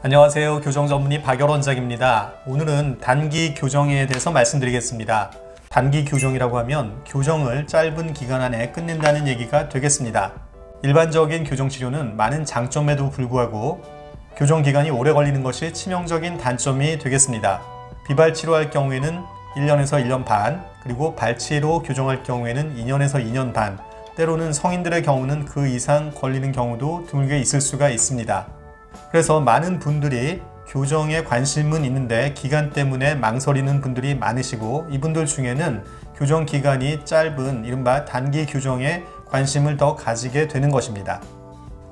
안녕하세요. 교정 전문의 박열 원장입니다. 오늘은 단기 교정에 대해서 말씀드리겠습니다. 단기 교정이라고 하면 교정을 짧은 기간 안에 끝낸다는 얘기가 되겠습니다. 일반적인 교정 치료는 많은 장점에도 불구하고 교정 기간이 오래 걸리는 것이 치명적인 단점이 되겠습니다. 비발 치료할 경우에는 1년에서 1년 반, 그리고 발치로 교정할 경우에는 2년에서 2년 반, 때로는 성인들의 경우는 그 이상 걸리는 경우도 드물게 있을 수가 있습니다. 그래서 많은 분들이 교정에 관심은 있는데 기간 때문에 망설이는 분들이 많으시고, 이분들 중에는 교정 기간이 짧은 이른바 단기 교정에 관심을 더 가지게 되는 것입니다.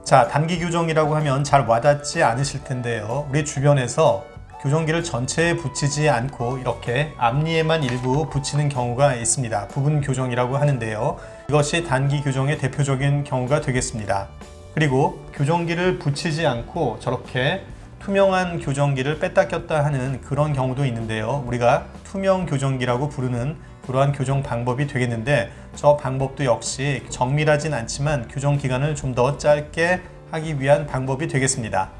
자, 단기 교정이라고 하면 잘 와닿지 않으실 텐데요. 우리 주변에서 교정기를 전체에 붙이지 않고 이렇게 앞니에만 일부 붙이는 경우가 있습니다. 부분 교정이라고 하는데요. 이것이 단기 교정의 대표적인 경우가 되겠습니다. 그리고 교정기를 붙이지 않고 저렇게 투명한 교정기를 뺐다 꼈다 하는 그런 경우도 있는데요. 우리가 투명 교정기라고 부르는 그러한 교정 방법이 되겠는데, 저 방법도 역시 정밀하진 않지만 교정 기간을 좀 더 짧게 하기 위한 방법이 되겠습니다.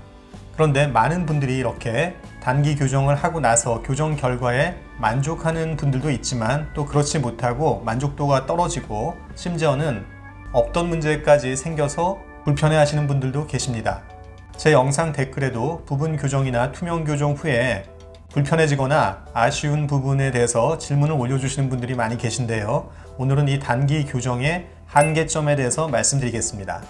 그런데 많은 분들이 이렇게 단기 교정을 하고 나서 교정 결과에 만족하는 분들도 있지만, 또 그렇지 못하고 만족도가 떨어지고 심지어는 없던 문제까지 생겨서 불편해 하시는 분들도 계십니다. 제 영상 댓글에도 부분 교정이나 투명 교정 후에 불편해지거나 아쉬운 부분에 대해서 질문을 올려주시는 분들이 많이 계신데요. 오늘은 이 단기 교정의 한계점에 대해서 말씀드리겠습니다.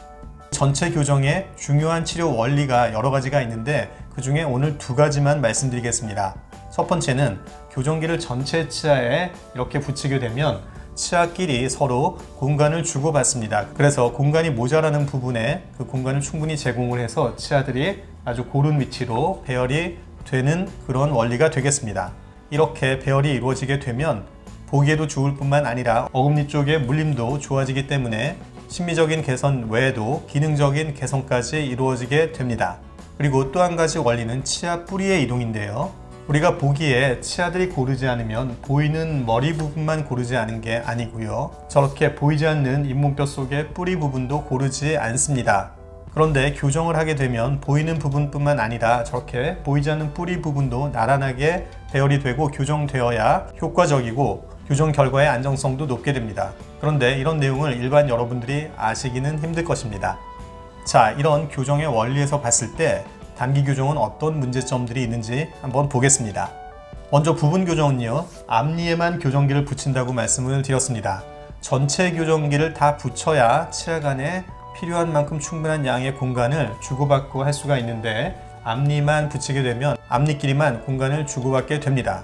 전체 교정의 중요한 치료 원리가 여러 가지가 있는데, 그 중에 오늘 두 가지만 말씀드리겠습니다. 첫 번째는 교정기를 전체 치아에 이렇게 붙이게 되면 치아끼리 서로 공간을 주고받습니다. 그래서 공간이 모자라는 부분에 그 공간을 충분히 제공을 해서 치아들이 아주 고른 위치로 배열이 되는 그런 원리가 되겠습니다. 이렇게 배열이 이루어지게 되면 보기에도 좋을 뿐만 아니라 어금니 쪽의 물림도 좋아지기 때문에 심미적인 개선 외에도 기능적인 개선까지 이루어지게 됩니다. 그리고 또 한 가지 원리는 치아 뿌리의 이동인데요. 우리가 보기에 치아들이 고르지 않으면 보이는 머리 부분만 고르지 않은 게 아니고요. 저렇게 보이지 않는 잇몸뼈 속의 뿌리 부분도 고르지 않습니다. 그런데 교정을 하게 되면 보이는 부분뿐만 아니라 저렇게 보이지 않는 뿌리 부분도 나란하게 배열이 되고 교정되어야 효과적이고 교정 결과의 안정성도 높게 됩니다. 그런데 이런 내용을 일반 여러분들이 아시기는 힘들 것입니다. 자, 이런 교정의 원리에서 봤을 때 단기 교정은 어떤 문제점들이 있는지 한번 보겠습니다. 먼저 부분 교정은요, 앞니에만 교정기를 붙인다고 말씀을 드렸습니다. 전체 교정기를 다 붙여야 치아 간에 필요한 만큼 충분한 양의 공간을 주고받고 할 수가 있는데, 앞니만 붙이게 되면 앞니끼리만 공간을 주고받게 됩니다.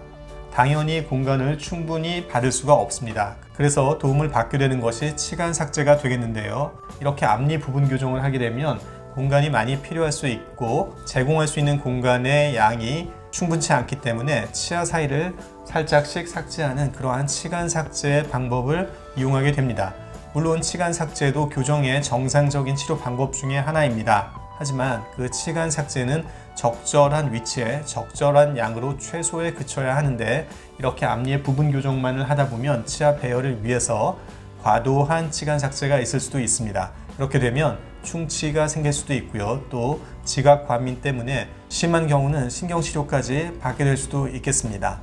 당연히 공간을 충분히 받을 수가 없습니다. 그래서 도움을 받게 되는 것이 치간 삭제가 되겠는데요. 이렇게 앞니 부분 교정을 하게 되면 공간이 많이 필요할 수 있고 제공할 수 있는 공간의 양이 충분치 않기 때문에 치아 사이를 살짝씩 삭제하는 그러한 치간 삭제의 방법을 이용하게 됩니다. 물론 치간 삭제도 교정의 정상적인 치료 방법 중에 하나입니다. 하지만 그 치간 삭제는 적절한 위치에 적절한 양으로 최소에 그쳐야 하는데, 이렇게 앞니의 부분 교정만을 하다 보면 치아 배열을 위해서 과도한 치간 삭제가 있을 수도 있습니다. 그렇게 되면 충치가 생길 수도 있고요. 또 지각 과민 때문에 심한 경우는 신경치료까지 받게 될 수도 있겠습니다.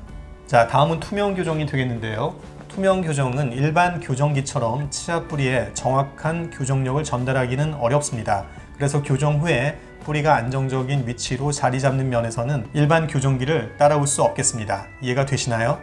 자, 다음은 투명 교정이 되겠는데요. 투명 교정은 일반 교정기처럼 치아 뿌리에 정확한 교정력을 전달하기는 어렵습니다. 그래서 교정 후에 뿌리가 안정적인 위치로 자리 잡는 면에서는 일반 교정기를 따라올 수 없겠습니다. 이해가 되시나요?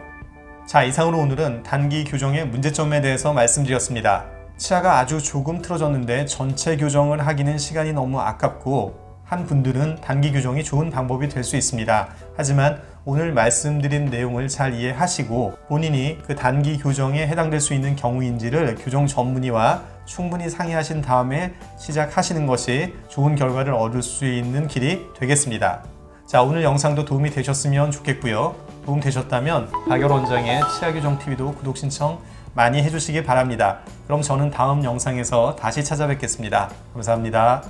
자, 이상으로 오늘은 단기 교정의 문제점에 대해서 말씀드렸습니다. 치아가 아주 조금 틀어졌는데 전체 교정을 하기는 시간이 너무 아깝고, 한 분들은 단기 교정이 좋은 방법이 될 수 있습니다. 하지만 오늘 말씀드린 내용을 잘 이해하시고 본인이 그 단기 교정에 해당될 수 있는 경우인지를 교정 전문의와 충분히 상의하신 다음에 시작하시는 것이 좋은 결과를 얻을 수 있는 길이 되겠습니다. 자, 오늘 영상도 도움이 되셨으면 좋겠고요. 도움 되셨다면 박열 원장의 치아교정TV도 구독 신청 많이 해주시기 바랍니다. 그럼 저는 다음 영상에서 다시 찾아뵙겠습니다. 감사합니다.